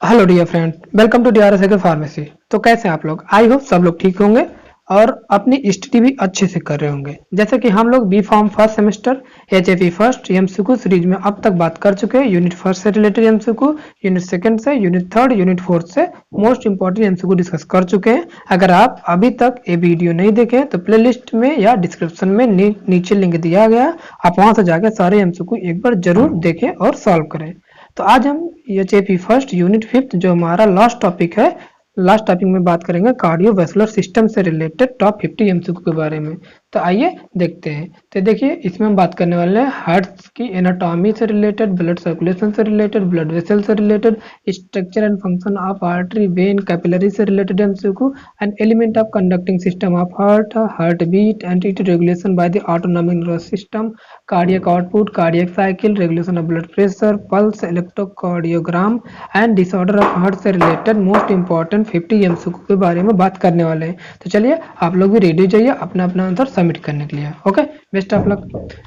Hello dear friend, welcome to DRS agro pharmacy. तो कैसे हैं आप लोग? आई होप सब लोग ठीक होंगे और अपनी स्टडी भी अच्छे से कर रहे होंगे। जैसे कि हम लोग B pharm first semester HFE first MCQ series में अब तक बात कर चुके हैं। यूनिट फर्स्ट से रिलेटेड एमसीक्यू, यूनिट सेकंड से, यूनिट थर्ड, यूनिट फोर्थ से मोस्ट इंपॉर्टेंट एमसीक्यू डिस्कस कर चुके हैं। अगर आप अभी तक ये वीडियो नहीं देखे तो प्ले लिस्ट में या डिस्क्रिप्शन में नीचे लिंक दिया गया, आप वहां से जाकर सारे एमसीक्यू एक बार जरूर देखें और सॉल्व करें। तो आज हम एचएपी फर्स्ट यूनिट फिफ्थ जो हमारा लास्ट टॉपिक है, लास्ट टॉपिक में बात करेंगे कार्डियोवैस्कुलर सिस्टम से रिलेटेड टॉप 50 एमसीक्यू के बारे में। तो आइए देखते हैं। तो देखिए, इसमें हम बात करने वाले हैं हार्ट की एनाटॉमी से रिलेटेड, ब्लड सर्कुलेशन से रिलेटेड, ब्लड वेसल से related, structure and function of artery, vein, capillary से related MCQ, and element of conducting system of heart, heart beat and it regulation by the autonomic nervous system, cardiac output, cardiac cycle, regulation of blood pressure, pulse, electrocardiogram and disorder of heart से related most important 50 MCQ के बारे में बात करने वाले हैं। तो चलिए आप लोग भी रेडी हो जाइए अपना अपना आंसर सबमिट करने के लिए। Okay, best of luck.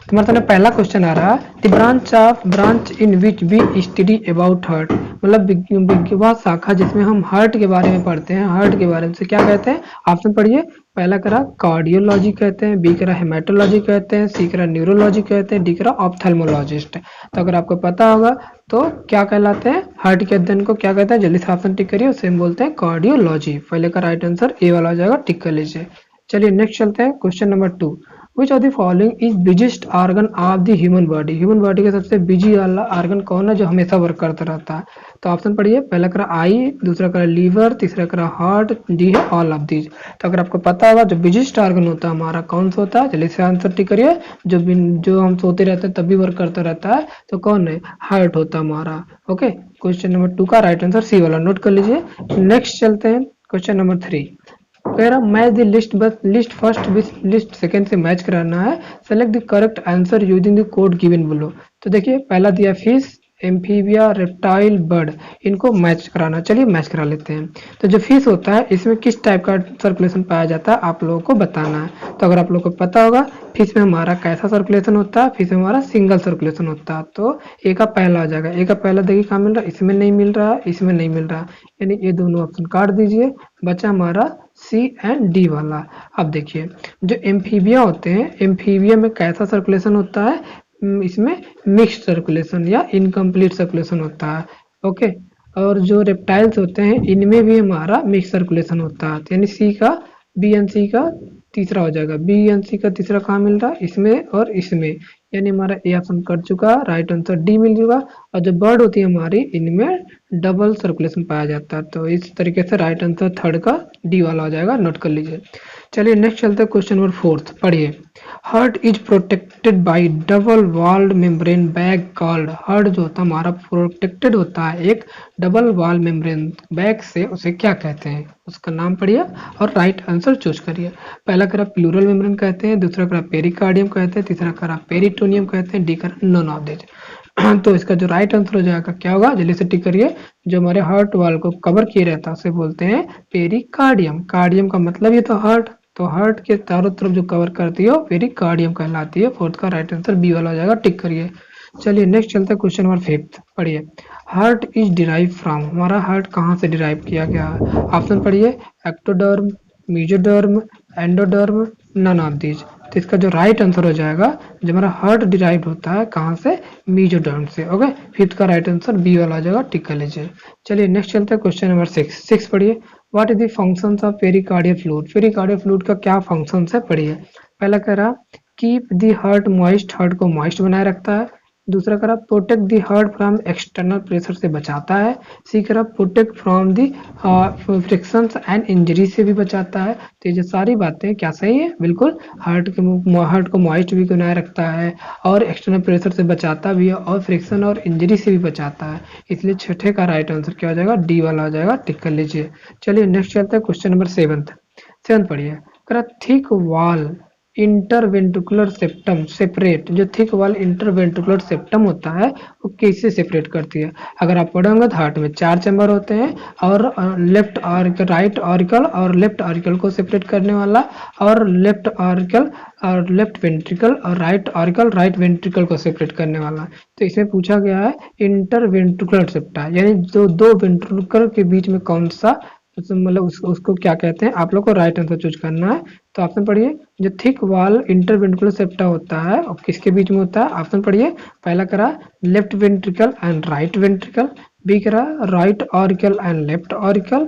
तुम्हारे सामने पहला क्वेश्चन आ रहा है, the branch in which we study about heart, मतलब वह शाखा जिसमें हम हार्ट के बारे में पढ़ते हैं, हार्ट के बारे में से क्या कहते हैं? ऑप्शन पढ़िए। पहला करा कार्डियोलॉजी कहते हैं, बी करा हेमेटोलॉजी कहते हैं, सी करा न्यूरोलॉजी कहते हैं, डी करा ऑप्थेल्मोलॉजिस्ट। तो अगर आपको पता होगा तो क्या कहलाते हैं हार्ट के अध्ययन को, क्या कहते हैं? जल्दी से ऑप्शन टिक करिए, उसे हम बोलते हैं कार्डियोलॉजी। पहले का राइट आंसर ए वाला हो जाएगा, टिक कर लीजिए। चलिए नेक्स्ट चलते हैं, question number 2। Which of the following is biggest organ of the human body? Human body का सबसे बिजी वाला ऑर्गन कौन है जो हमेशा वर्क करता रहता है? तो ऑप्शन पढ़िए। पहला करा आई, दूसरा करा लीवर, तीसरा करा हार्ट, डी है ऑल ऑफ दीज। तो अगर आपको पता होगा जो बिगेस्ट ऑर्गन होता है हमारा कौन सा होता है, चलिए इसे आंसर टिक करिए। जो हम सोते रहते हैं तभी वर्क करता रहता है, तो कौन है? हार्ट होता है हमारा। ओके, क्वेश्चन नंबर 2 का राइट आंसर सी वाला नोट कर लीजिए। नेक्स्ट चलते हैं, क्वेश्चन नंबर 3। कह रहा मैच द लिस्ट, बस list first with list second से मैच कराना है। Select the correct answer using the code given below. तो देखिए, पहला दिया फिश, एम्फीबिया, रेप्टाइल, बर्ड, इनको मैच कराना। चलिए मैच करा लेते हैं। तो जो फिश होता है इसमें किस टाइप का सर्कुलेशन पाया जाता है आप लोगों को बताना है। तो अगर आप लोगों को पता होगा फिश में हमारा कैसा सर्कुलेशन होता है, फिश में हमारा सिंगल सर्कुलेशन होता है। तो ए का पहला आ जाएगा। ए का पहला देखिए कहाँ मिल रहा है, इसमें नहीं मिल रहा, इसमें नहीं मिल रहा, यानी ये दोनों ऑप्शन काट दीजिए, बचा हमारा सी एंड डी वाला। अब देखिए, जो एम्फीबिया होते हैं, एम्फीबिया में कैसा सर्कुलेशन होता है? इसमें मिक्स्ड सर्कुलेशन या इनकम्प्लीट सर्कुलेशन होता है। ओके, और जो रेप्टाइल्स होते हैं इनमें भी हमारा मिक्स सर्कुलेशन होता है, यानी सी का बी एन सी का तीसरा हो जाएगा। बी एन सी का तीसरा कहाँ मिल रहा है? इसमें और इसमें, यानी हमारा ए ऑप्शन कट चुका, राइट आंसर डी मिल चुका। और जो बर्ड होती है हमारी, इनमें डबल सर्कुलेशन पाया जाता है। तो इस तरीके से राइट आंसर थर्ड का डी वाला हो जाएगा, नोट कर लीजिए। चलिए नेक्स्ट चलते हैं, क्वेश्चन नंबर 4 पढ़िए। Heart is protected by double walled membrane bag called. Heart जो होता है हमारा प्रोटेक्टेड होता है एक डबल वॉल मेम्ब्रेन बैग से, उसे क्या कहते हैं? उसका नाम पढ़िए और राइट आंसर चूज करिए। पहला करा प्लूरल मेम्ब्रेन कहते हैं, दूसरा करा पेरिकार्डियम कहते हैं, तीसरा करा पेरिटोनियम कहते हैं, डी करा नोन ऑफ दिस। तो इसका जो राइट आंसर हो जाएगा क्या होगा, जल्दी से टिक करिए। जो हमारे हार्ट वाल को कवर किए रहता है उसे बोलते हैं पेरिकार्डियम। कार्डियम का मतलब ये तो हार्ट, तो हार्ट के चारों तरफ जो कवर करती है वो पेरिकार्डियम कहलाती है। फोर्थ का राइट आंसर बी वाला हो जाएगा, टिक करिए। चलिए नेक्स्ट चलते हैं, क्वेश्चन नंबर 5 पढ़िए। हार्ट इज डिराइव फ्रॉम, हमारा हार्ट कहाँ से डिराइव किया गया है? ऑप्शन पढ़िए। Ectoderm, mesoderm, endoderm, none of these. तो इसका जो राइट आंसर हो जाएगा, जो हमारा हार्ट डिराइव होता है कहाँ से? मीजोडर्म से। ओके, फिफ्थ का राइट आंसर बी वाला आ जाएगा, टिक कर लीजिए। चलिए नेक्स्ट चलते हैं, क्वेश्चन नंबर 6 पढ़िए। What is the functions of pericardial fluid? Pericardial fluid का क्या फंक्शंस है, पढ़िए। पहला कह रहा keep the heart moist, heart को मॉइस्ट बनाए रखता है। दूसरा करा protect the heart from external pressure से बचाता है। सी करा protect from the frictions and injury से भी बचाता है। तो ये सारी बातें क्या सही है? बिल्कुल, हार्ट को मॉइस्ट भी बनाए रखता है और एक्सटर्नल प्रेशर से बचाता भी है और फ्रिक्शन और इंजरी से भी बचाता है। इसलिए छठे का राइट आंसर क्या हो जाएगा? डी वाला हो जाएगा, टिक कर लीजिए। चलिए नेक्स्ट चलते हैं, क्वेश्चन नंबर 7 पढ़िए। Thick wall interventricular septum separate, जो थिक वाल इंटरवेंट्रिकुलर सेप्टम होता है वो कैसे सेपरेट करती है। अगर आप पढ़ोगे तो हार्ट में 4 चैम्बर होते हैं और लेफ्ट ऑरिकल, राइट ऑरिकल और लेफ्ट ऑरिकल को सेपरेट करने वाला, और लेफ्ट ऑरिकल और लेफ्ट वेंट्रिकल और राइट ऑरिकल राइट वेंट्रिकल को सेपरेट करने वाला। तो इसमें पूछा गया है इंटरवेंट्रिकुलर सेप्टा, यानी जो दो वेंट्रिकल के बीच में कौन सा, मतलब उसको क्या कहते हैं। आप लोग को राइट आंसर चूज करना है। तो ऑप्शन पढ़िए, जो थिक वाल इंटरवेंट्रिकुलर सेप्टा होता है और किसके बीच में होता है। ऑप्शन पढ़िए, पहला करा left ventricle and right ventricle, B करा right auricle and left auricle,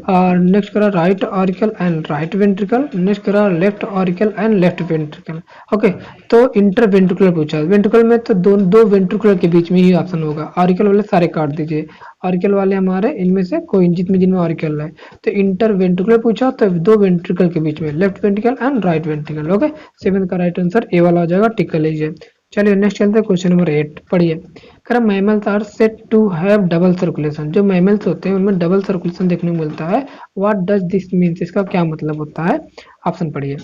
और नेक्स्ट करा right auricle and right ventricle, next करा left auricle and left ventricle. Okay, तो इंटरवेंट्रिकुलर पूछा, वेंट्रिकल में तो दो वेंट्रिकुलर के बीच में ही ऑप्शन होगा। ऑरिकल वाले सारे काट दीजिए, ऑरिकल वाले हमारे इनमें से कोई जिनमें ऑरिकल है। तो इंटरवेंट्रिकुलर पूछा तो दो वेंट्रिकल के बीच में, left ventricle and right ventricle. Okay, seven का राइट आंसर ए वाला हो जाएगा, टिक कर लीजिए। चलिए नेक्स्ट चलते हैं क्वेश्चन नंबर 8, पढ़िए। कह रहा mammals are said to have double circulation, जो मैमल्स होते हैं उनमें डबल सर्कुलेशन देखने को मिलता है। व्हाट डज दिस मीन्स, इसका क्या मतलब होता है। ऑप्शन पढ़िए,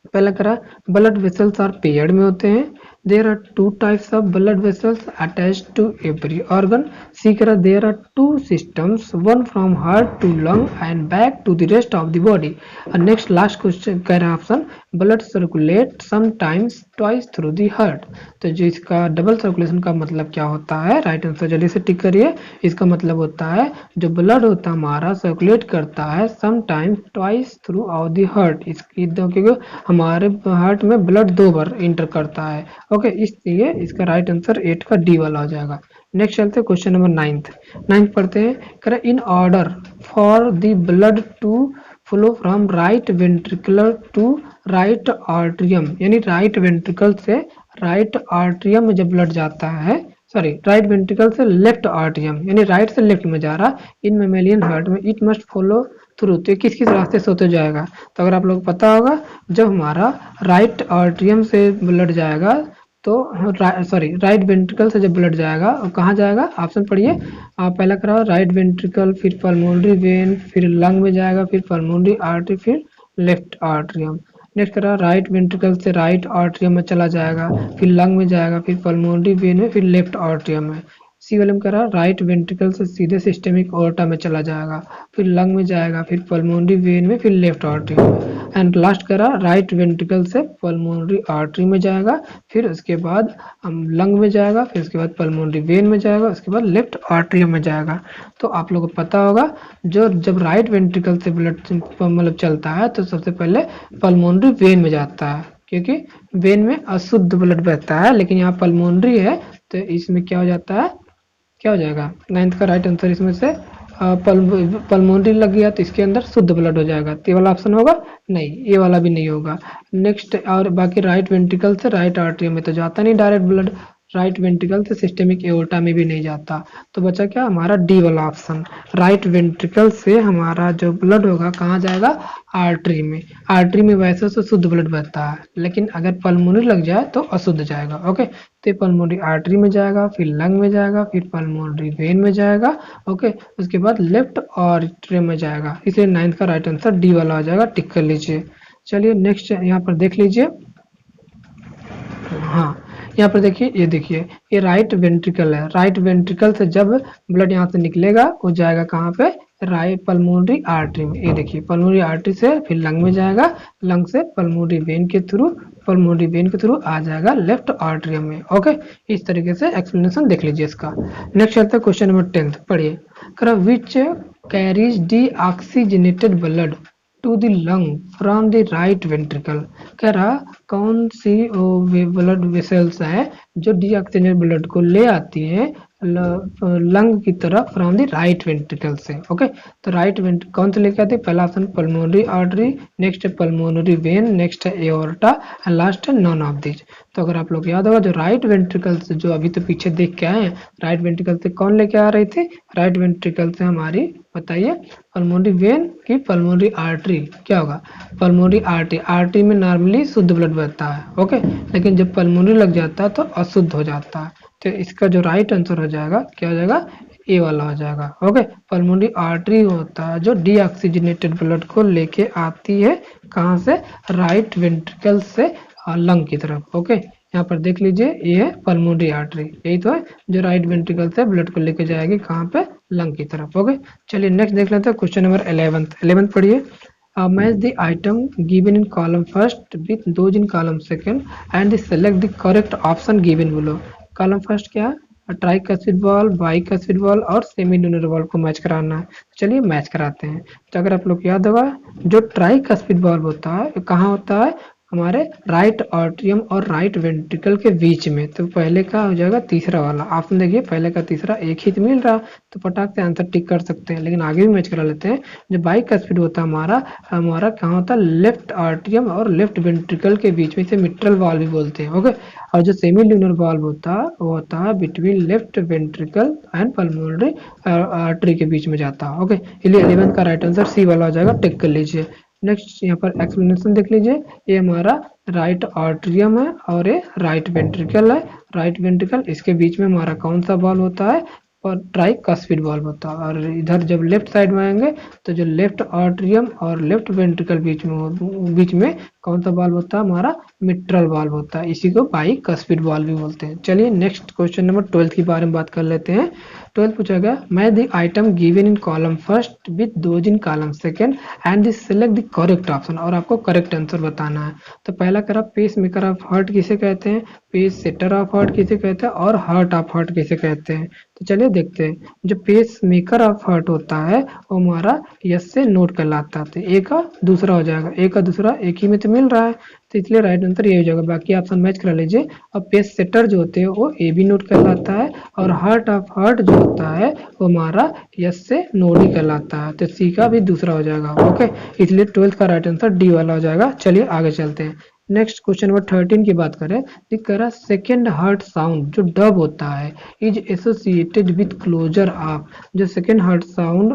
पहला करा ब्लड वेसल्स आर पेयर्ड में होते हैं। There are two types of blood vessels attached to every organ. C करा there are two systems, one from heart to lung and back to the rest of the body. Next last question कह रहा है option, blood circulate sometimes twice through the heart. तो जो इसका double circulation का मतलब क्या होता है, राइट आंसर जल्दी से टिक करिए। इसका मतलब होता है जो ब्लड होता है हमारा सर्कुलेट करता है sometimes twice through out the heart. इसकी क्योंकि हमारे हार्ट में ब्लड 2 बार इंटर करता है। ओके, इसलिए इसका राइट आंसर 8 का डी वाला हो जाएगा। नेक्स्ट चलते हैं क्वेश्चन नंबर 9 पढ़ते हैं। करें in order for the blood to flow from right ventricular to right atrium, यानी राइट वेंट्रिकल से राइट आर्ट्रियम में जब ब्लड जाता है, सॉरी राइट वेंट्रिकल से लेफ्ट आर्ट्रियम, यानी राइट से लेफ्ट में जा रहा इन मेमेलियन हार्ट में, इट मस्ट फॉलो थ्रू। तो किस किस रास्ते से होते जाएगा। तो अगर आप लोग पता होगा, जब हमारा राइट आर्ट्रियम से ब्लड जाएगा तो सॉरी राइट वेंट्रिकल से जब ब्लड जाएगा और कहाँ जाएगा। ऑप्शन पढ़िए, आप पहला करा राइट वेंट्रिकल, फिर पल्मोनरी वेन, फिर लंग में जाएगा, फिर पल्मोनरी आर्टरी, फिर लेफ्ट आर्ट्रियम। नेक्स्ट करा राइट वेंट्रिकल से राइट आर्ट्रियम में चला जाएगा, फिर लंग में जाएगा, फिर पल्मोनरी वेन में, फिर लेफ्ट आर्ट्रियम में। सी वाले में करा राइट वेंट्रिकल से सीधे सिस्टेमिक ओर्टा में चला जाएगा, फिर लंग में जाएगा, फिर पल्मोनरी वेन में, फिर लेफ्ट आर्टरी में। एंड लास्ट करा राइट वेंट्रिकल से पल्मोनरी आर्टरी में जाएगा, फिर उसके बाद लंग में जाएगा, फिर उसके बाद पल्मोनरी वेन में जाएगा, उसके बाद लेफ्ट आर्टरी में जाएगा। तो आप लोगों को पता होगा, जो जब राइट वेंट्रिकल से ब्लड मतलब चलता है तो सबसे पहले पल्मोनरी वेन में जाता है, क्योंकि वेन में अशुद्ध ब्लड बहता है, लेकिन यहाँ पल्मोनरी है तो इसमें क्या हो जाता है, क्या हो जाएगा। 9th का राइट आंसर इसमें से पल्मोनरी लग गया तो इसके अंदर शुद्ध ब्लड हो जाएगा। तो ये वाला ऑप्शन होगा नहीं, ये वाला भी नहीं होगा। नेक्स्ट, और बाकी राइट वेंट्रिकल से राइट आर्टरियम में तो जाता नहीं डायरेक्ट ब्लड, राइट वेंट्रिकल से सिस्टेमिक एओर्टा में भी नहीं जाता। तो बचा क्या हमारा डी वाला ऑप्शन, राइट वेंट्रिकल से हमारा जो ब्लड होगा कहाँ जाएगा, आर्टरी में। आर्टरी में वैसे तो शुद्ध ब्लड बहता है, लेकिन अगर पल्मोनरी लग जाए तो अशुद्ध जाएगा। ओके, तो पल्मोनरी आर्टरी में जाएगा, फिर लंग में जाएगा, फिर पल्मोनरी वेन में जाएगा। ओके, उसके बाद लेफ्ट आर्टरी में जाएगा, इसलिए 9th का राइट आंसर डी वाला हो जाएगा, टिक कर लीजिए। चलिए नेक्स्ट यहाँ पर देख लीजिए। हाँ, यहाँ पर देखिए, ये देखिए ये राइट वेंट्रिकल है। राइट वेंट्रिकल से जब ब्लड यहाँ से निकलेगा वो जाएगा कहाँ पे, राइट पल्मोनरी आर्टरी में। ये देखिए पल्मोनरी आर्टरी से फिर लंग में जाएगा, लंग से पल्मोनरी वेन के थ्रू, पल्मोनरी वेन के थ्रू आ जाएगा लेफ्ट आर्टरियम में। ओके, इस तरीके से एक्सप्लेनेशन देख लीजिए इसका। नेक्स्ट चलते हैं क्वेश्चन नंबर 10, पढ़िए। Which carries deoxygenated blood to the lung from the right ventricle. कह रहा कौन सी ब्लड वेसल्स है जो डीऑक्सीजनेटेड ब्लड को ले आती है लंग की तरफ फ्रॉम द राइट वेंट्रिकल से। ओके, तो राइट वेंट्रिकल कौन से लेके आते हैं, पहला ऑप्शन पल्मोनरी आर्टरी, नेक्स्ट है पल्मोनरी वेन, नेक्स्ट है एओर्टा एंड लास्ट है नॉन ऑफ दिस। तो अगर आप लोग याद होगा, जो राइट वेंट्रिकल से जो अभी तो पीछे देख के आए हैं, राइट वेंट्रिकल से कौन लेके आ रही थी, राइट वेंट्रिकल से हमारी बताइए पल्मोनरी वेन की पल्मोनरी आर्टरी। क्या होगा, पल्मोनरी आर्टरी, आर्टरी में नॉर्मली शुद्ध ब्लड बहता है। ओके, लेकिन जब पल्मोनरी लग जाता है तो अशुद्ध हो जाता है। तो इसका जो राइट आंसर हो जाएगा क्या हो जाएगा, ए वाला हो जाएगा। ओके, पल्मोनरी आर्टरी होता है जो डीऑक्सीजनेटेड ब्लड को लेके आती है कहाँ से, राइट वेंट्रिकल से लंग की तरफ। ओके, यहाँ पर देख लीजिए ये है पल्मोनरी आर्टरी, यही तो है जो राइट वेंट्रिकल से ब्लड को लेके जाएगी कहाँ पे, लंग की तरफ। ओके, चलिए नेक्स्ट देख लेते हैं क्वेश्चन नंबर 11th पढ़िए। Match the item given in column first with those in column second and select the correct option given below। Column first क्या है, ट्राइकस्पिड बॉल, बाइकस्पिड बॉल और सेमी ड्यूनर बॉल को match कराना है। तो चलिए match कराते हैं। तो अगर आप लोग याद होगा, जो ट्राइकस्पिड बॉल होता है कहाँ होता है, हमारे राइट आर्ट्रियम और राइट वेंट्रिकल के बीच में। तो पहले का हो जाएगा तीसरा वाला ऑप्शन, देखिए पहले का तीसरा एक ही तो मिल रहा, तो पटाख से आंसर टिक कर सकते हैं। लेकिन आगे भी मैच करा लेते हैं। जो बाइकस्पिड होता है हमारा हमारा कहाँ होता है, लेफ्ट आर्ट्रियम और लेफ्ट वेंट्रिकल के बीच में, इसे मिट्रल वाल भी बोलते हैं। ओके, और जो सेमी ल्यूनर वाल्व होता है वो होता है between left ventricle and pulmonary artery के बीच में जाता है। ओके, इसलिए 11th का राइट आंसर सी वाला हो जाएगा, टिक कर लीजिए। नेक्स्ट यहाँ पर एक्सप्लेनेशन देख लीजिए, ये हमारा राइट आर्ट्रियम है और ये राइट वेंट्रिकल है। राइट वेंट्रिकल, इसके बीच में हमारा कौन सा बॉल होता है, और ट्राइकस्पिड बॉल होता है। और इधर जब लेफ्ट साइड में आएंगे तो जो लेफ्ट आर्ट्रियम और लेफ्ट वेंट्रिकल बीच में कौन सा बॉल होता है, हमारा मिट्रल बॉल होता है। इसी को बाइकस्पिड बॉल भी बोलते हैं। चलिए नेक्स्ट क्वेश्चन नंबर 12 के बारे में बात कर लेते हैं। 12 पूछा गया, match the item given in column first with those in column second and select the correct option, और आपको करेक्ट आंसर बताना है। तो पहला करा, पेस मेकर ऑफ हार्ट किसे कहते हैं, पेस सेटर ऑफ हार्ट किसे कहते हैं, और हार्ट ऑफ हार्ट किसे कहते हैं। तो चलिए देखते हैं। जो पेस मेकर ऑफ हार्ट होता है वो हमारा यस से नोट कहलाता है। तो ए का दूसरा हो जाएगा, ए का दूसरा एक ही में तो मिल रहा है, तो इसलिए राइट आंसर ये हो जाएगा। बाकी ऑप्शन मैच करा लीजिए। और पेस सेटर जो होते हैं वो ए बी नोट कहलाता है, और हार्ट ऑफ हार्ट जो होता है वो हमारा यस से नोट ही कहलाता है। तो सी का भी दूसरा हो जाएगा। ओके, इसलिए 12th का राइट आंसर डी वाला हो जाएगा। चलिए आगे चलते हैं। नेक्स्ट क्वेश्चन नंबर 13 की बात करें, दिख रहा सेकेंड हार्ट साउंड जो डब होता है is associated with closure of. जो सेकेंड हार्ट साउंड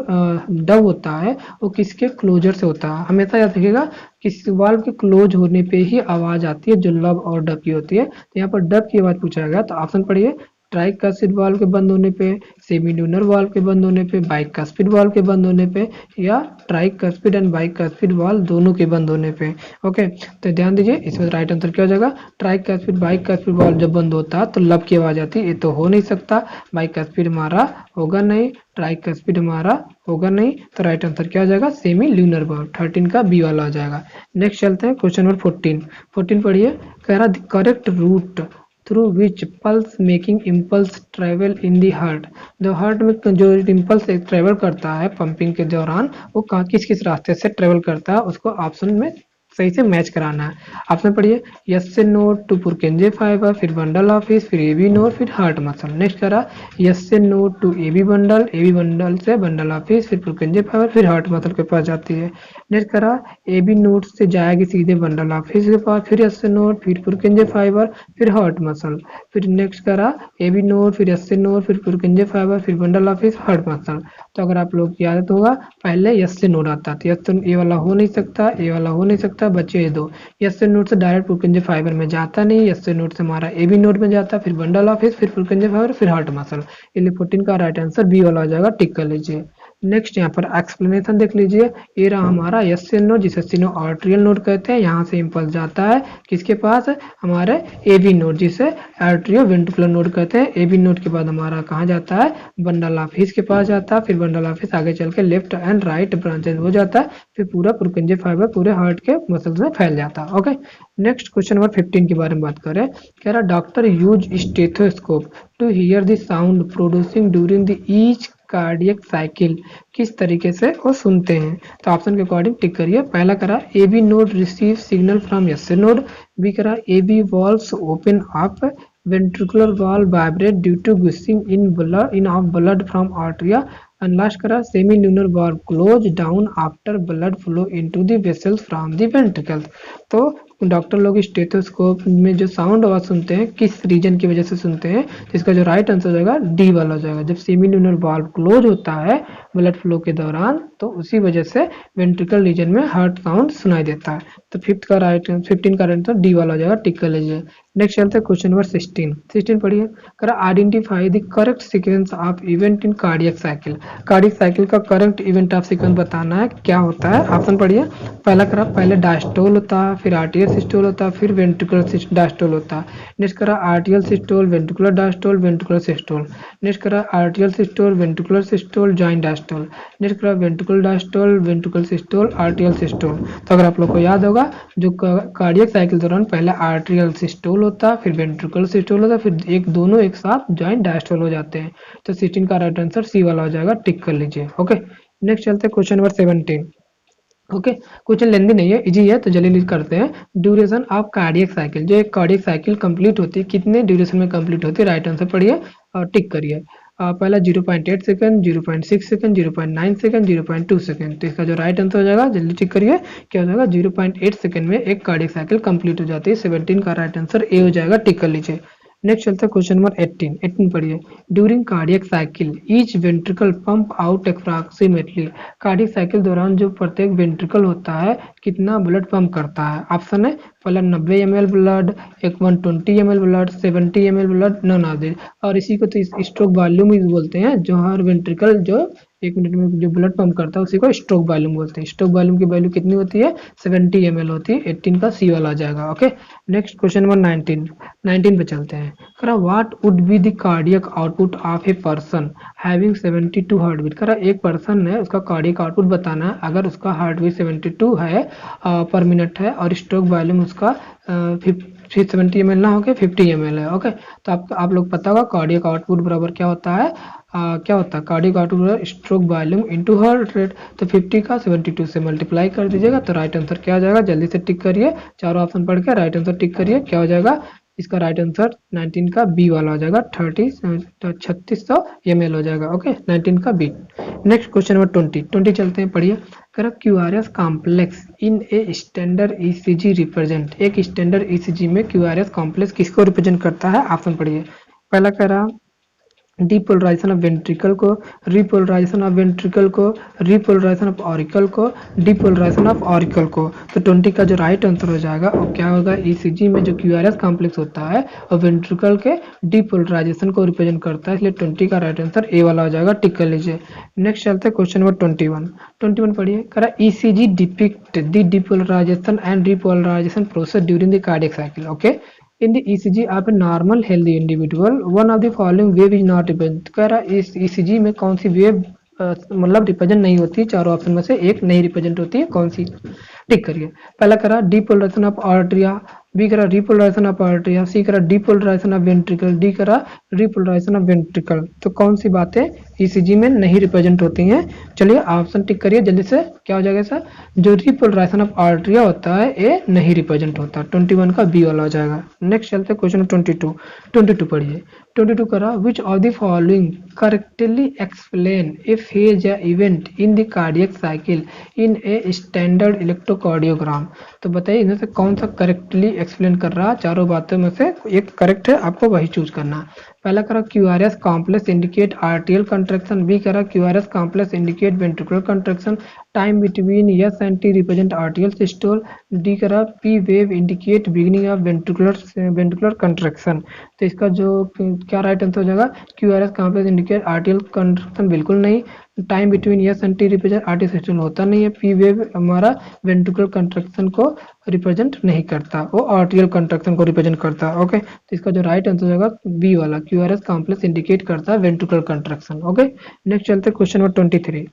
डब होता है वो किसके क्लोजर से होता है, हमेशा याद रखिएगा किस वाल्व के क्लोज होने पे ही आवाज आती है जो लब और डब की होती है। तो यहाँ पर डब की आवाज पूछा गया, तो ऑप्शन पढ़िए, ट्राइकस्पिड वाल्व के बंद होने पे, सेमी ड्यूनर वाल्व के बंद होने पे, बाइकस्पिड वाल्व के बंद होने पे, या ट्राइकस्पिड एंड बाइकस्पिड वाल्व दोनों के बंद होने पे। ओके, तो ध्यान दीजिए इसमें राइट आंसर क्या हो जाएगा, ट्राइकस्पिड बाइकस्पिड वाल्व जब बंद होता है तो लब की आवाज आती है, ये तो हो नहीं सकता। बाइकस्पिड हमारा होगा नहीं, ट्राइकस्पिड हमारा होगा नहीं, तो राइट आंसर क्या हो जाएगा, सेमी ल्यूनर वाल्व। 13 का बी वाला हो जाएगा। नेक्स्ट चलते हैं क्वेश्चन नंबर 14 पढ़िए। कह रहा the correct route through which pulse making impulse travel in the heart. जो हार्ट में जो इम्पल्स ट्रेवल करता है पंपिंग के दौरान, वो किस किस रास्ते से ट्रेवल करता है, उसको ऑप्शन में सही से मैच कराना है। ऑप्शन पढ़िए, यस से नोड टू पुरकेंजे फाइबर, फिर बंडल ऑफ फिश, फिर एबी नोड, फिर हार्ट मसल। नेक्स्ट करा, यस से नोड टू एबी बंडल से बंडल ऑफ फिश, फिर पुरकेंजे फाइबर, फिर हार्ट मसल के पास जाती है। नेक्स्ट करा, एबी नोड से जाएगी सीधे बंडल ऑफ फिश के पास, फिर यस से नोड, फिर पुरकेंजे फाइबर, फिर हार्ट मसल। फिर नेक्स्ट करा, एबी नोड, फिर यस से नोड, फिर पुरकेंजे फाइबर, फिर bundle of fish, heart muscle. तो अगर आप लोग याद होगा पहले यस से नोड आता है, तो यस से ये वाला हो नहीं सकता, ये वाला हो नहीं सकता, बच्चे ये दो। यस से नोड से डायरेक्ट पुरकेंजे फाइबर में जाता नहीं, यस से नोड से हमारा एबी नोड में जाता, फिर बंडल ऑफ फिश, फिर पुरकेंजे फाइबर, फिर हार्ट मसल। इसलिए 14 का राइट आंसर बी वाला हो जाएगा, टिक कर लीजिए। नेक्स्ट यहाँ पर एक्सप्लेनेशन देख लीजिए। ये रहा हमारा यस से नोड, जिसे सिनो आर्ट्रियल नोड कहते हैं। यहाँ से इम्पल्स जाता है किसके पास, हमारे एबी नोड, जिसे आर्ट्रियो वेंट्रिकुलर नोड कहते हैं। एबी नोड के बाद हमारा कहाँ जाता है, बंडल ऑफ हिस के पास जाता है, फिर बंडल ऑफ हिस आगे चल के लेफ्ट एंड राइट ब्रांचेज हो जाता है, फिर पूरा पुरकेंजे फाइबर पूरे हार्ट के मसल्स में फैल जाता है। ओके, नेक्स्ट क्वेश्चन नंबर 15 के बारे में बात करें। कह रहा doctor use stethoscope to hear the sound producing during the each cardiac cycle. किस तरीके से वो सुनते हैं, तो ऑप्शन के अकॉर्डिंग टिक करिए। पहला करा, AB node receive signal from SA node. B करा, AB valves open up, ventricular valve vibrate due to gushing in of blood from arteria, and last करा, semi lunar valve close down after blood flow into the vessels from the ventricles। तो doctor लोग stethoscope में जो sound आवाज सुनते हैं किस reason की वजह से सुनते हैं, जिसका जो राइट आंसर हो जाएगा डी वाला हो जाएगा। जब सेमी ल्यूनर वाल्व क्लोज होता है ब्लड फ्लो के दौरान, तो उसी वजह से वेंट्रिकल रीजन में हार्ट साउंड सुनाई देता है। तो फिफ्थ का राइट 15 का राइट आंसर डी वाला हो जाएगा, टिक कर लीजिए। नेक्स्ट चलते हैं क्वेश्चन नंबर 16 पढ़िए। करा identify the correct sequence of event in cardiac cycle. Cardiac cycle का करेक्ट इवेंट ऑफ सीक्वेंस बताना है, क्या होता है ऑप्शन पढ़िए। पहला करा पहले डायस्टोल होता है, फिर आर्टियल सिस्टोल होता है, फिर वेंट्रिकुलर डायस्टोल होता है। नेक्स्ट करा atrial systole, ventricular diastole, ventricular systole. Next करा atrial systole, ventricular systole, joint diastole. Next करा ventricular diastole, ventricular systole, atrial systole. तो अगर आप लोग को याद होगा, जो कार्डियक साइकिल दौरान पहले आर्टियल सिस्टोल होता है, फिर वेंट्रिकुलर सिस्टोल होता है, फिर एक दोनों एक साथ जॉइंट डायस्टोल हो जाते हैं। तो 16 का राइट आंसर सी वाला हो जाएगा, टिक कर लीजिए। ओके, नेक्स्ट चलते हैं क्वेश्चन नंबर 17। ओके, क्वेश्चन लेंदी नहीं है, इजी है, तो जल्दी करते हैं। ड्यूरेशन ऑफ कार्डियक साइकिल, जो एक कार्डियक साइकिल कंप्लीट होती है कितने ड्यूरेशन में कंप्लीट होती है, राइट आंसर पढ़िए और टिक करिए। पहला 0.8 सेकंड, 0.6 सेकंड, 0.9 सेकंड, 0.2 सेकंड। तो इसका जो राइट आंसर हो जाएगा, जल्दी टिक करिए, क्या हो जाएगा, 0.8 सेकंड में एक कार्डियक साइकिल कंप्लीट हो जाती है। 17 का राइट आंसर ए हो जाएगा, टिक कर लीजिए। नेक्स्ट चलते हैं क्वेश्चन नंबर 18 पढ़िए। During cardiac cycle each ventricle pump out approximately. Cardiac cycle दौरान जो प्रत्येक वेंट्रिकल होता है कितना ब्लड पंप करता है। ऑप्शन है पहला 90 ml ब्लड, एक 120 ml blood, 70 ml blood, none of this. और इसी को तो स्ट्रोक वॉल्यूम भी बोलते हैं, जो हर वेंट्रिकल जो एक मिनट में जो ब्लड पंप करता है उसी को स्ट्रोक वॉल्यूम बोलते हैं। स्ट्रोक वॉल्यूम की वैल्यू कितनी होती है, 70 ml होती है। 18 का सी वाला आ जाएगा। ओके, नेक्स्ट क्वेश्चन नंबर 19 पे चलते हैं। करा what would be the cardiac output of a person having 72 heart beat. करा एक पर्सन है, उसका कार्डियक आउटपुट बताना है अगर उसका हार्ट बीट 72 है पर मिनट है और स्ट्रोक वॉल्यूम उसका 70 ml ना होकर 50 ml है। ओके, तो आप लोग पता होगा कार्डियक आउटपुट बराबर क्या होता है, क्या होता है cardiac output stroke volume into heart rate. तो 50 का 72 से मल्टीप्लाई कर दीजिएगा, तो राइट आंसर क्या हो जाएगा, जल्दी से टिक करिए, चारों ऑप्शन पढ़ के राइट आंसर टिक करिए, क्या हो जाएगा, इसका राइट आंसर 19 का बी वाला हो जाएगा, 3600 ml हो जाएगा। ओके, 19 का बी। नेक्स्ट क्वेश्चन नंबर 20 चलते हैं, पढ़िए। करा QRS complex in a standard ECG represent. एक स्टैंडर्ड ईसीजी में क्यूआरएस कॉम्प्लेक्स किसको रिप्रेजेंट करता है, ऑप्शन पढ़िए। पहला करा डिपोलराइजेशन ऑफ वेंट्रिकल को, रिपोलराइजेशन ऑफ वेंट्रिकल को, रिपोलराइजेशन ऑफ ऑरिकल को, डिपोलराइजेशन ऑफ ऑरिकल को। तो 20 का जो राइट आंसर हो जाएगा वो क्या होगा, ईसीजी में जो क्यूआरएस कॉम्प्लेक्स होता है और वेंट्रिकल के डिपोलराइजेशन को रिप्रेजेंट करता है, इसलिए 20 का राइट आंसर ए वाला हो जाएगा, टिक कर लीजिए। नेक्स्ट चलते हैं क्वेश्चन नंबर 21 पढ़िए। करा ECG depict the depolarization and repolarization process during the cardiac cycle. Okay, in the ECG of a normal healthy individual one of the following wave is not represent। कह रहा है इस ECG में कौन सी wave मतलब represent नहीं होती, चारों ऑप्शन में से एक नहीं रिप्रेजेंट होती है, कौन सी, टिक करिए। पहला करा डिपोलराइजेशन ऑफ आर्टरिया, बी करा रिपोलराइजेशन ऑफ आर्टरिया, सी करा डिपोलराइजेशन ऑफ वेंट्रिकल, डी करा रिपोलराइजेशन ऑफ वेंट्रिकल। तो कौन सी बातें ईसीजी में नहीं रिप्रेजेंट होती हैं, चलिए ऑप्शन टिक करिए जल्दी से, क्या हो जाएगा सर, जो रिपोलराइजेशन ऑफ आर्टरिया होता है ये नहीं रिप्रेजेंट होता, 21 का बी वाला हो जाएगा। नेक्स्ट चलते हैं क्वेश्चन 22 पढ़िए। 22 करा which of the following correctly explain a phase या event in the cardiac cycle in a standard electrocardiogram. तो बताइए इनमें से कौन सा करेक्टली एक्सप्लेन कर रहा है, चारों बातों में से एक करेक्ट है, आपको वही चूज करना है। पहला करा QRS complex indicate atrial contraction, B करा QRS complex indicate ventricular contraction, time between S and T represent atrial systole, D करा P wave indicate beginning of ventricular contraction. तो इसका जो क्या राइट आंसर हो जाएगा, QRS complex indicate atrial contraction बिल्कुल नहीं, time between S and T represent atrial systole होता नहीं है, पी वेव हमारा वेंट्रिकुलर कंट्रैक्शन को रिप्रेजेंट नहीं करता, वो आर्टियल कंट्रैक्शन को रिप्रेजेंट करता है। ओके, तो इसका जो राइट आंसर होगा बी वाला, क्यूआरएस कॉम्प्लेक्स इंडिकेट करता है वेंट्रिकुलर कंट्रैक्शन। ओके, नेक्स्ट चलते हैं क्वेश्चन नंबर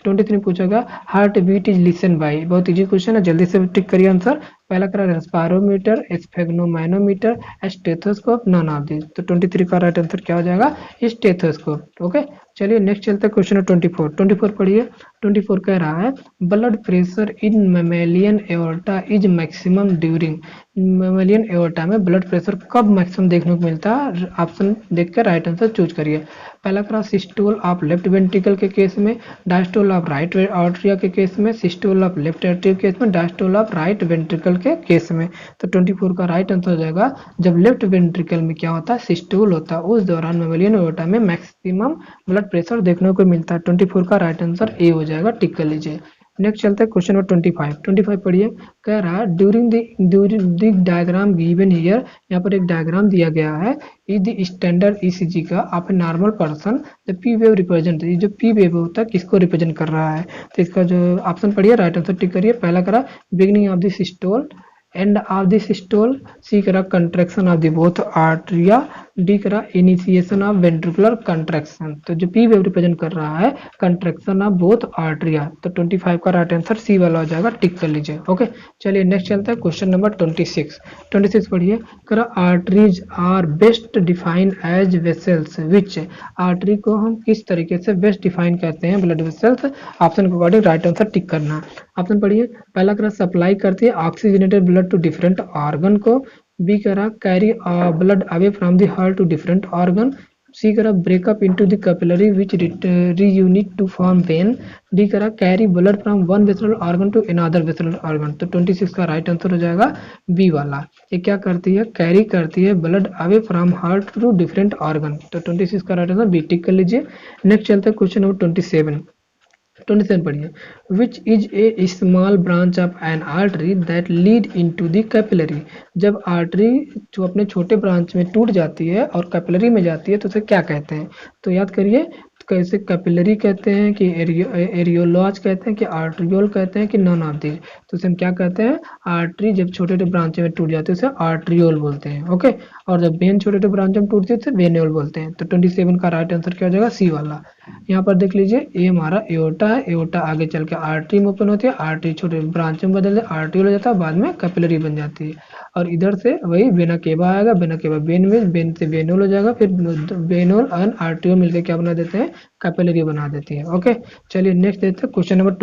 23 पूछेगा heart beat is listen by. बहुत इजी क्वेश्चन है, जल्दी से टिक करिए आंसर। पहला करा respirometer, sphygmomanometer, stethoscope, none of this. तो 23 का राइट आंसर क्या हो जाएगा, स्टेथोस्कोप। ओके, चलिए नेक्स्ट चलते हैं क्वेश्चन 24 पढ़िए। 24 कह रहा है blood pressure in mammalian aorta is maximum during. Mammalian aorta में ब्लड प्रेशर कब मैक्सिमम देखने को मिलता है, ऑप्शन देख कर राइट आंसर चूज करिए। पहला करा सिस्टोल ऑफ लेफ्ट वेंट्रिकल के केस में, डायस्टोल ऑफ राइट आर्टरिया के केस में, सिस्टोल ऑफ लेफ्ट आर्टरिया के केस में, डायस्टोल ऑफ राइट वेंट्रिकल के केस में। तो 24 का राइट आंसर हो जाएगा जब लेफ्ट वेंट्रिकल में क्या होता है, सिस्टोल होता है, उस दौरान मेमेलियन एओर्टा में मैक्सिमम ब्लड प्रेशर देखने को मिलता है। 24 का राइट आंसर ए हो जाएगा, टिक कर लीजिए। नेक्स्ट चलते हैं क्वेश्चन नंबर 25 पढ़िए। कह रहा है during the diagram given here, यहाँ पर एक डायग्राम दिया गया है, इज द स्टैंडर्ड ईसीजी का आप normal person the P wave represent, ये जो पी वेव होता है किसको रिप्रेजेंट कर रहा है। तो इसका जो ऑप्शन पढ़िए, राइट आंसर टिक करिए। पहला करा beginning of this systole, end of this systole, C करा contraction of the both atria, D करा इनिशिएशन ऑफ वेंट्रिकुलर कंट्रैक्शन। तो जो पी वेव रिप्रेजेंट कर रहा है कंट्रैक्शन ऑफ बोथ आर्टरिया, तो 25 का राइट आंसर सी वाला हो जाएगा, टिक कर लीजिए। ओके, चलिए नेक्स्ट चलता है क्वेश्चन नंबर 26 पढ़िए। करा arteries are best define as vessels which, artery को हम किस तरीके से बेस्ट डिफाइन करते हैं, ब्लड वेसल्स। ऑप्शन के अकॉर्डिंग राइट आंसर टिक करना। ऑप्शन पढ़िए, पहला करा सप्लाई करती है oxygenated blood to different organ को, बी करा carry blood away from the heart to different organ, C करा break up into the capillary which reunite to form vein, D करा carry blood from one vascular organ to another vascular organ. तो 26 का right answer हो जाएगा B वाला। ये क्या करती है, कैरी करती है blood away from heart to different organ. तो 26 का राइट आंसर बी, टिक कर लीजिए। नेक्स्ट चलते हैं क्वेश्चन नंबर 27 पढ़िए। Which is a small branch of N artery that lead into the capillary, जब आर्टरी जो अपने छोटे ब्रांच में टूट जाती है और कैपिलरी में जाती है तो उसे क्या कहते हैं। तो याद करिए, कैसे कैपिलरी कहते हैं कि एरियोलॉज कहते हैं कि आर्ट्रियोल कहते हैं कि नॉन ऑफ दी। तो उसे हम क्या कहते हैं, आर्टरी जब छोटे छोटे ब्रांच में टूट जाती है उसे आर्ट्रियोल बोलते हैं। ओके, और जब वेन छोटे छोटे ब्रांच में टूटती है उसे वेन्योल बोलते हैं। तो 27 का राइट आंसर क्या हो जाएगा, सी वाला। यहाँ पर देख लीजिए, ये हमारा एओर्टा है, एओर्टा आगे चल के आर्टरी में ओपन होती है, आर्टरी छोटे ब्रांच में बदल आर्ट्रियोल हो जाता है, बाद में कैपिलरी बन जाती है। और इधर से वही वेना केवा आएगा, वेना केवा वेन में, वेन से वेनोल हो जाएगा, फिर वेनोल और आर्ट्रियोल मिलकर क्या बना देते हैं, कैपिलरी बना देती है। ओके, चलिए नेक्स्ट देखते हैं क्वेश्चन नंबर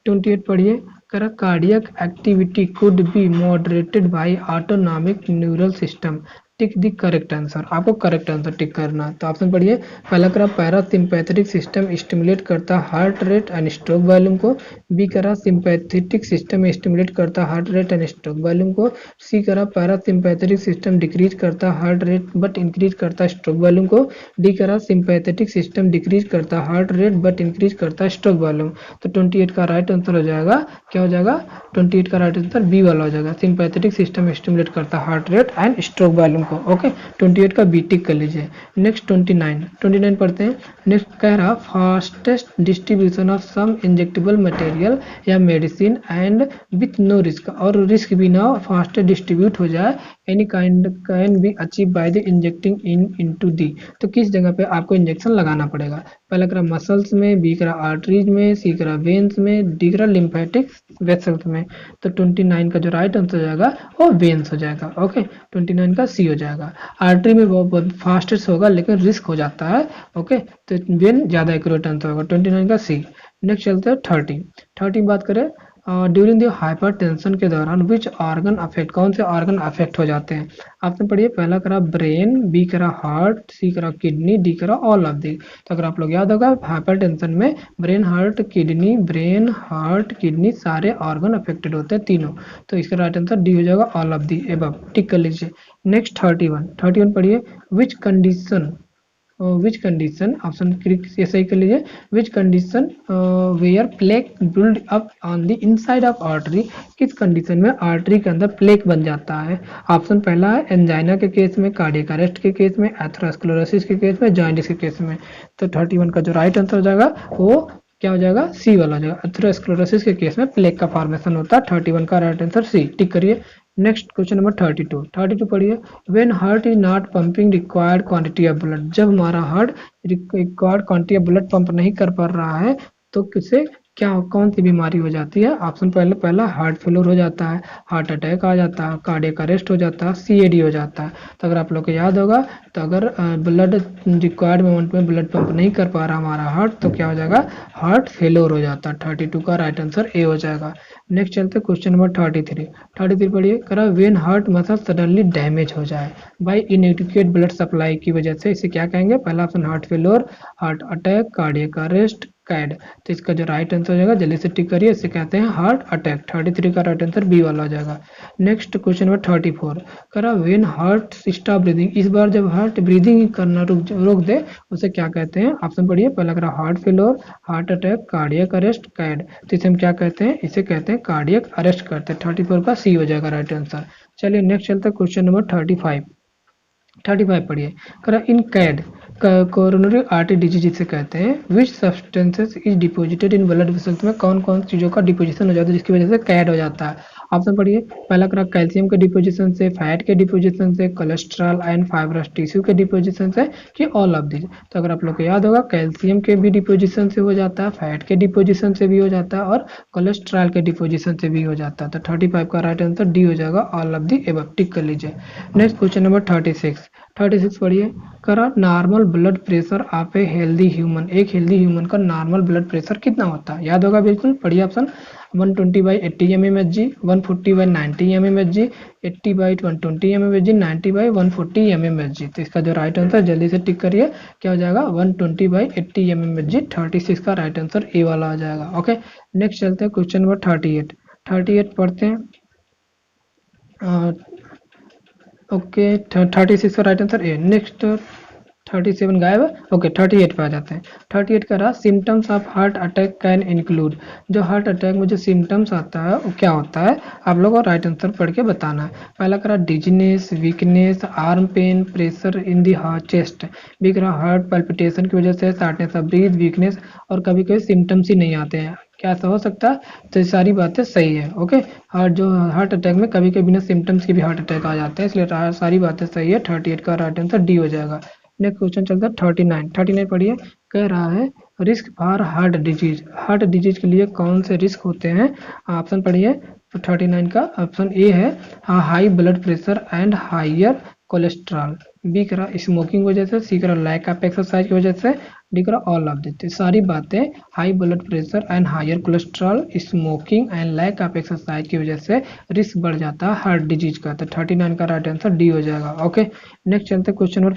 28 पढ़िए। करा cardiac activity could be moderated by autonomic neural system, tick the correct answer. आपको करेक्ट आंसर टिक करना है। तो ऑप्शन पढ़िए, पहला करा पैरासिम्पैथेटिक सिस्टम स्टिमुलेट करता heart rate and stroke volume को, बी करा सिंपैथेटिक सिस्टम स्टिमुलेट करता heart rate and stroke volume को, सी करा पैरासिम्पैथेटिक सिस्टम डिक्रीज करता हार्ट रेट बट इंक्रीज करता स्ट्रोक वॉल्यूम को, डी करा सिंपैथेटिक सिस्टम डिक्रीज करता हार्ट रेट बट इंक्रीज करता स्ट्रोक वॉल्यूम। तो 28 का राइट आंसर हो जाएगा, क्या हो जाएगा, 28 का राइट आंसर बी वाला हो जाएगा, सिंपैथेटिक सिस्टम स्टिमुलेट करता heart rate and stroke volume को। ओके, 28 का बी टिक कर लीजिए। नेक्स्ट 29 पढ़ते हैं। नेक्स्ट कह रहा fastest distribution of some injectable material या medicine and with no risk, और रिस्क भी ना फास्ट डिस्ट्रीब्यूट हो जाए, any kind can be achieve by the injecting into the. तो किस जगह पे आपको इंजेक्शन लगाना पड़ेगा, पहला करा मसल्स में, बी करा आर्टरीज में, सी करा वेन्स में, डी करा लिम्फेटिक वेसल्स में। तो 29 का जो राइट आंसर हो जाएगा वो वेन्स हो जाएगा। ओके, 29 का सी हो जाएगा। आर्टरी में बहुत फास्टेस्ट होगा लेकिन रिस्क हो जाता है। ओके, तो वेन ज्यादा एक्यूरेट आंसर होगा, 29 का सी। नेक्स्ट चलते हैं 30 बात करें। ड्यूरिंग द हाइपरटेंशन के दौरान विच ऑर्गन अफेक्ट, कौन से ऑर्गन अफेक्ट हो जाते हैं। आपने पढ़िए, पहला करा ब्रेन, बी करा हार्ट, सी करा किडनी, डी करा ऑल ऑफ दी। तो अगर आप लोग याद होगा, हाइपरटेंशन में ब्रेन हार्ट किडनी सारे ऑर्गन अफेक्टेड होते हैं, तीनों। तो इसका राइट आंसर डी हो जाएगा, ऑल ऑफ दी एबव, टिक कर लीजिए। नेक्स्ट 31 पढ़िए। विच कंडीशन ऑप्शन सही कर लीजिए। Which condition where plaque build up on the inside of artery, किस कंडीशन में आर्टरी के अंदर प्लेक बन जाता है। ऑप्शन पहला है एंजाइना के केस में, कार्डियक अरेस्ट के केस में, एथेरोस्क्लेरोसिस के केस में, जॉइंटिस के केस में। तो 31 का जो राइट आंसर हो जाएगा वो क्या हो जाएगा, सी वाला हो जाएगा। एथेरोस्क्लेरोसिस के केस में प्लेक का फॉर्मेशन होता है। 31 का राइट आंसर सी, टिक करिए। नेक्स्ट क्वेश्चन नंबर 32 पढ़िए। When heart is not pumping required quantity of blood, जब हमारा heart required quantity of blood pump नहीं कर पा रहा है तो किसे क्या कौन सी बीमारी हो जाती है। ऑप्शन पहला हार्ट फेलियर हो जाता है, हार्ट अटैक आ जाता है, कार्डियक अरेस्ट हो जाता है, सीएडी हो जाता है। तो अगर आप लोग को याद होगा, तो अगर ब्लड रिक्वायर्ड मोमेंट में ब्लड पंप नहीं कर पा रहा हमारा हार्ट तो क्या हो जाएगा, हार्ट फेलियर हो जाता है। 32 का राइट आंसर ए हो जाएगा। नेक्स्ट चलते क्वेश्चन नंबर 33 पढ़िए। करा when heart muscle suddenly damage हो जाए बाय इनएडिक्वेट ब्लड सप्लाई की वजह से, इसे क्या कहेंगे। पहला option heart failure, heart attack, cardiac arrest, CAD. तो इसका जो राइट आंसर हो जाएगा, जल्दी से टिक करिए, इसे कहते हैं हार्ट अटैक। 33 का राइट आंसर बी वाला हो जाएगा। नेक्स्ट क्वेश्चन नंबर 34 करा, व्हेन हार्ट स्टॉप ब्रीदिंग, इस बार जब हार्ट ब्रीदिंग करना रोक दे उसे क्या कहते हैं? ऑप्शन पढ़िए, पहला करा heart failure, heart attack, cardiac arrest, CAD. तो इसे हम क्या कहते हैं? इसे कहते हैं कार्डियक अरेस्ट करते हैं। 34 का सी हो जाएगा राइट आंसर। चलिए नेक्स्ट चलते हैं क्वेश्चन नंबर 35 पढ़िए। करा, in CAD coronary artery disease जिसे कहते हैं, which substances is deposited in blood vessels, में कौन कौन चीज़ों का डिपोजिशन हो जाता है जिसकी वजह से कैड हो जाता है? ऑप्शन पढ़िए, पहला करा कैल्शियम के डिपोजिशन से, फैट के डिपोजिशन से, कोलेस्ट्रॉल एंड फाइब्रस टिश्यू के डिपोजिशन से, कि ऑल ऑफ दिस। तो अगर आप लोग को याद होगा, कैल्शियम के भी डिपोजिशन से हो जाता है, फैट के डिपोजिशन से भी हो जाता है, और कोलेस्ट्रॉल के डिपोजिशन से भी हो जाता है। तो 35 का राइट आंसर डी हो जाएगा, ऑल ऑफ दी एबव। टिक कर लीजिए। नेक्स्ट क्वेश्चन नंबर 36 पढ़िए। करा, normal blood pressure of a healthy human, एक हेल्दी ह्यूमन का नॉर्मल ब्लड प्रेशर कितना होता है? याद होगा बिल्कुल, पढ़िए option. 120/80 mmHg, 140/90 mmHg, 80/120 mmHg, 90/140 mmHg। तो इसका जो राइट आंसर, जल्दी से टिक करिए, क्या हो जाएगा? 120/80 mmHg। 36 का राइट आंसर ए वाला आ जाएगा। ओके, नेक्स्ट चलते हैं क्वेश्चन नंबर 38 पढ़ते हैं। ओके, 36 का राइट आंसर ए। नेक्स्ट 37 गायब है। ओके, 38 पे आ जाते हैं। 38 का रहा, symptoms of heart attack can include, जो हार्ट अटैक में जो सिम्टम्स आता है वो क्या होता है? आप लोगों को राइट आंसर पढ़ के बताना है। पहला करा, dizziness, weakness, arm pain, pressure in the heart chest. B करा, हार्ट पल्पिटेशन की वजह से, शार्टनेस ऑफ ब्रीथ, वीकनेस, और कभी कभी सिम्टम्स ही नहीं आते हैं। क्या ऐसा हो सकता है? तो ये सारी बातें सही है। ओके, हार्ट अटैक में कभी कभी बिना सिम्टम्स के भी हार्ट अटैक आ जाते हैं, इसलिए सारी बातें सही है। 38 का राइट आंसर डी हो जाएगा। नेक्स्ट क्वेश्चन चलता है 39 पढ़िए। कह रहा है, रिस्क फॉर हार्ट डिजीज के लिए कौन से रिस्क होते हैं? ऑप्शन पढ़िए। तो 39 का ऑप्शन ए है, high blood pressure and higher cholesterol. B करा, स्मोकिंग की वजह से। सी करा, लैक ऑफ एक्सरसाइज की वजह से। डी करा, ऑल ऑफ दिस। सारी बातें, high blood pressure and higher cholesterol, smoking and lack of exercise की वजह से रिस्क बढ़ जाता है हार्ट डिजीज का। तो 39 का राइट आंसर डी हो जाएगा। ओके, नेक्स्ट चलते हैं क्वेश्चन नंबर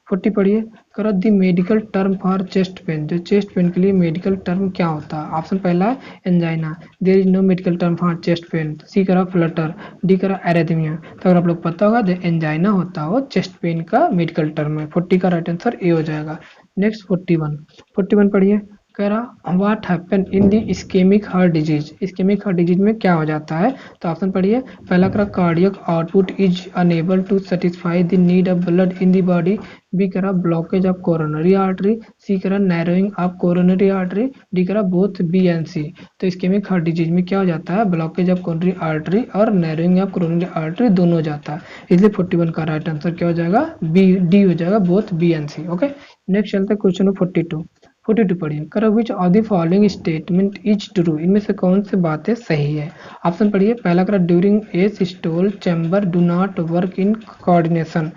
40 पढ़िए। करो, the medical term for chest pain, जो चेस्ट पेन के लिए मेडिकल टर्म क्या होता है? ऑप्शन पहला, angina. There is no medical term for chest pain. C करा, फ्लटर। डी करा, एरेथमिया। तो अगर आप लोग पता होगा, जो एंजाइना होता है वो चेस्ट पेन का मेडिकल टर्म है। 40 का राइट आंसर ए हो जाएगा। नेक्स्ट 41 पढ़िए। कह रहा, what happen in the ischemic heart disease, ischemic heart disease में क्या हो जाता है? तो ऑप्शन पढ़िए, पहला करा, cardiac output is unable to satisfy the need of blood in the body. B करा, blockage of coronary artery. C करा, narrowing of coronary artery. D करा, बोथ बी एंड सी। तो इस्केमिक हार्ट डिजीज में क्या हो जाता है? Blockage of coronary artery और नैरोइंग ऑफ कोरोनरी आर्टरी दोनों हो जाता है, इसलिए 41 का राइट आंसर क्या हो जाएगा? बी डी हो जाएगा, both B and C. Okay, next चलते हैं क्वेश्चन 42 पढ़िए। करो, which of the following statement is true, इनमें से कौन सी बातें सही है? ऑप्शन पढ़िए, पहला करा, during asystole chamber do not work in coordination.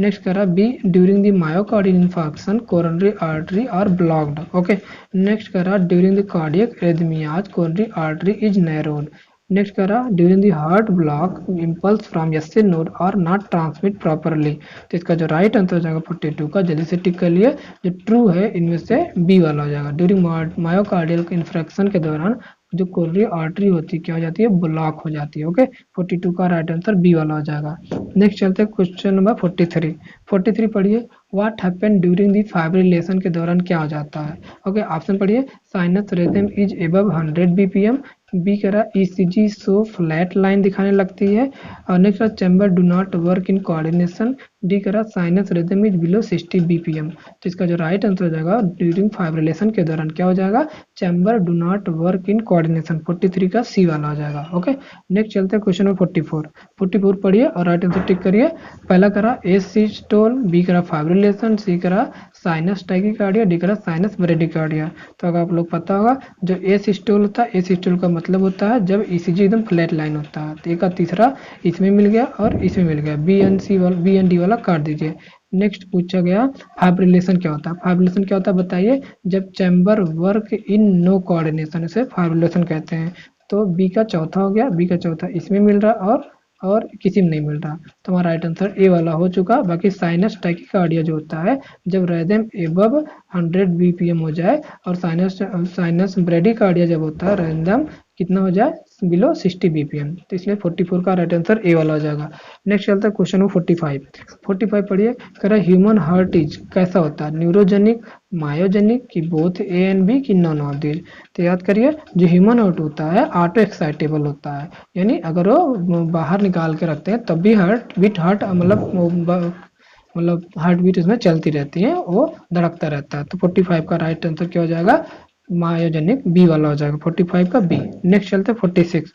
Next करा, B, during the myocardial infarction coronary artery are blocked. Okay, next करा, during the cardiac arrhythmias coronary artery is narrowed. Next करा, during the heart block impulse from SA node are not transmit properly. तो इसका जो right answer हो जाएगा 42 का, जल्दी से टिक कर लिए, जो ट्रू है इनमें से बी वाला हो जाएगा। ड्यूरिंग मायोकार्डियल इन्फ्रेक्शन के दौरान जो कोरोनरी आर्टरी होती है क्या हो जाती है? ब्लॉक हो जाती है। ओके, 42 का राइट आंसर बी वाला हो जाएगा। नेक्स्ट चलते हैं क्वेश्चन नंबर 43 पढ़िए। What happen during the fibrillation के दौरान क्या हो जाता है? ओके, ऑप्शन पढ़िए, sinus rhythm is above 100 BPM. B कह रहा, ईसीजी शो फ्लैट लाइन दिखाने लगती है। और next chamber do not work in coordination. D कह रहा, sinus rhythm is below 60 BPM. तो इसका जो राइट आंसर हो जाएगा, ड्यूरिंग फाइब्रिलेशन के दौरान क्या हो जाएगा? Chamber do not work in coordination. 43 का सी वाला हो जाएगा। ओके, नेक्स्ट चलते हैं क्वेश्चन नंबर 44 पढ़िए और राइट आंसर टिक करिए। पहला करा, ए सिस्टोल। बी करा, फाइब्रिलेशन। सी करा, साइनस टैकीकार्डिया। डी करा, साइनस ब्रेडिकार्डिया। तो अगर आप लोग पता होगा, जो ए सिस्टोल होता है, ए सिस्टोल का मतलब होता है जब ईसीजी एकदम फ्लैट लाइन होता है। तो एक का तीसरा इसमें मिल गया और इसमें मिल गया, बी एंड डी वाला काट दीजिए। नेक्स्ट पूछा गया, फाइब्रिलेशन क्या होता है? फाइब्रिलेशन क्या होता है बताइए? जब chamber work in no coordination, इसे फाइब्रिलेशन कहते हैं। तो बी का चौथा हो गया, बी का चौथा इसमें मिल रहा है और और किसी में नहीं मिल रहा, तो हमारा राइट आंसर ए वाला हो चुका। बाकी साइनस टैकिकार्डिया जो होता है जब रिदम एबव 100 बीपीएम हो जाए, और साइनस साइनस ब्रेडिकार्डिया जब होता है रिदम कितना हो जाए, बिलो 60 बीपीएम, तो इसलिए 44 का राइट आंसर ए वाला हो जाएगा। नेक्स्ट चलता है क्वेश्चन नंबर 45 पढ़िए। कह रहा है ह्यूमन हार्ट इज कैसा होता है, न्यूरोजेनिक, मायोजेनिक की बोथ ए एंड बी की नॉन ऑफ दीज। तो याद करिए जो ह्यूमन हार्ट होता है ऑटो एक्साइटेबल होता है, यानी अगर वो बाहर निकाल के रखते हैं तब भी हार्ट मतलब हार्ट बीट इसमें चलती रहती है, वो धड़कता रहता है। तो 45 का राइट आंसर क्या हो जाएगा, मायोजेनिक बी वाला हो जाएगा, 45 का बी। नेक्स्ट चलते हैं 46।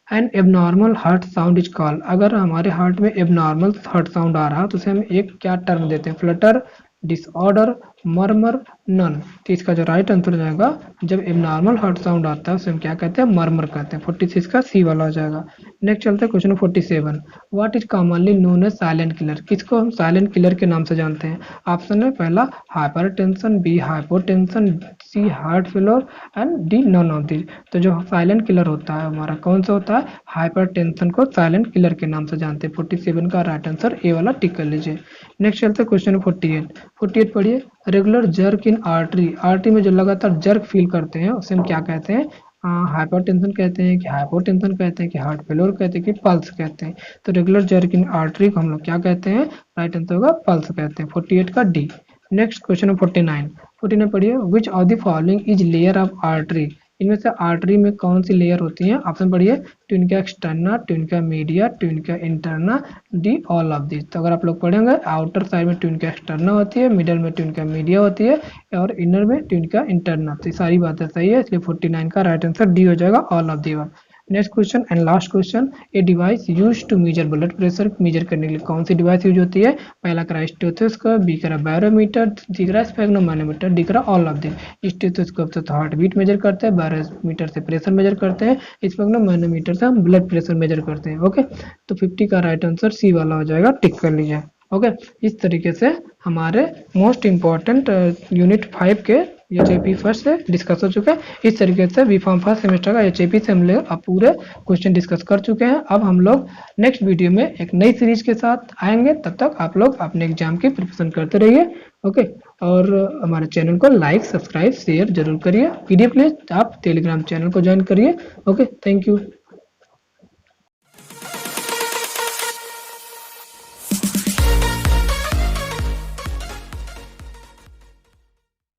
N abnormal heart sound is called. अगर हमारे हार्ट में एबनॉर्मल हार्ट साउंड आ रहा तो उसे हम एक क्या टर्म देते हैं, फ्लटर, डिसऑर्डर, मर्मर, नन। तो इसका जो राइट आंसर हो जाएगा, जब एबनॉर्मल हार्ट साउंड आता है उसे हम क्या कहते हैं, मर्मर कहते हैं। 46 का सी वाला हो जाएगा। नेक्स्ट चलते हैं question 47। What is commonly known as silent killer. किसको हम साइलेंट किलर के नाम से जानते हैं। ऑप्शन है पहला hypertension, B hypotension, C heart failure and D none of these. तो जो साइलेंट किलर होता है हमारा कौन सा होता है, हाइपरटेंशन को साइलेंट किलर के नाम से जानते हैं। 47 का राइट आंसर ए वाला टिक कर लीजिए। नेक्स्ट चलते हैं क्वेश्चन 48 पढ़िए। रेगुलर जर्क इन आर्टरी में जो लगातार जर्क फील करते हैं उसे हम क्या कहते हैं, हाइपरटेंशन कहते हैं कि हाइपोटेंशन कहते हैं कि हार्ट फेलोर कहते हैं कि पल्स कहते हैं। तो रेगुलर जर्क इन आर्टरी को हम लोग क्या कहते हैं, राइट आंसर होगा पल्स कहते हैं। 48 का डी। नेक्स्ट क्वेश्चन 49 पढ़िए। विच of the following is layer of artery. इनमें से आर्टरी में कौन सी लेयर होती है, ऑप्शन पढ़िए। Tunica externa, tunica media, tunica interna, D all of this. तो अगर आप लोग पढ़ेंगे आउटर साइड में ट्यूनिका एक्सटर्ना होती है, मिडल में ट्यूनिका मीडिया होती है और इनर में ट्यूनिका इंटरना। तो सारी बातें सही है, इसलिए 49 का राइट आंसर डी हो जाएगा, all of the. Next question and last question. A device use to measure blood pressure. Measure करने के लिए कौन सी डिवाइस यूज होती है, पहला करा स्टेथोस्कोप, बी करा बैरोमीटर, सी करा स्फेग्नोमैनोमीटर, डी करा ऑल ऑफ द। स्टेथोस्कोप से तो हार्ट बीट मेजर करते हैं, बैरोमीटर से प्रेशर मेजर करते हैं, स्फेग्नोमैनोमीटर से हम ब्लड प्रेशर मेजर करते हैं। ओके, तो 50 का राइट आंसर सी वाला हो जाएगा, टिक कर लीजिए। ओके, इस तरीके से हमारे मोस्ट इंपॉर्टेंट यूनिट 5 के एचएपी फर्स्ट से डिस्कस हो चुका है। इस तरीके से बी फॉर्म फर्स्ट सेमेस्टर का एचएपी से हम लोग अब पूरे क्वेश्चन डिस्कस कर चुके हैं। अब हम लोग नेक्स्ट वीडियो में एक नई सीरीज के साथ आएंगे, तब तक आप लोग अपने एग्जाम की प्रिपरेशन करते रहिए। ओके, और हमारे चैनल को लाइक, सब्सक्राइब, शेयर जरूर करिए। पीडीएफ लिए आप टेलीग्राम चैनल को ज्वाइन करिए। Okay, thank you.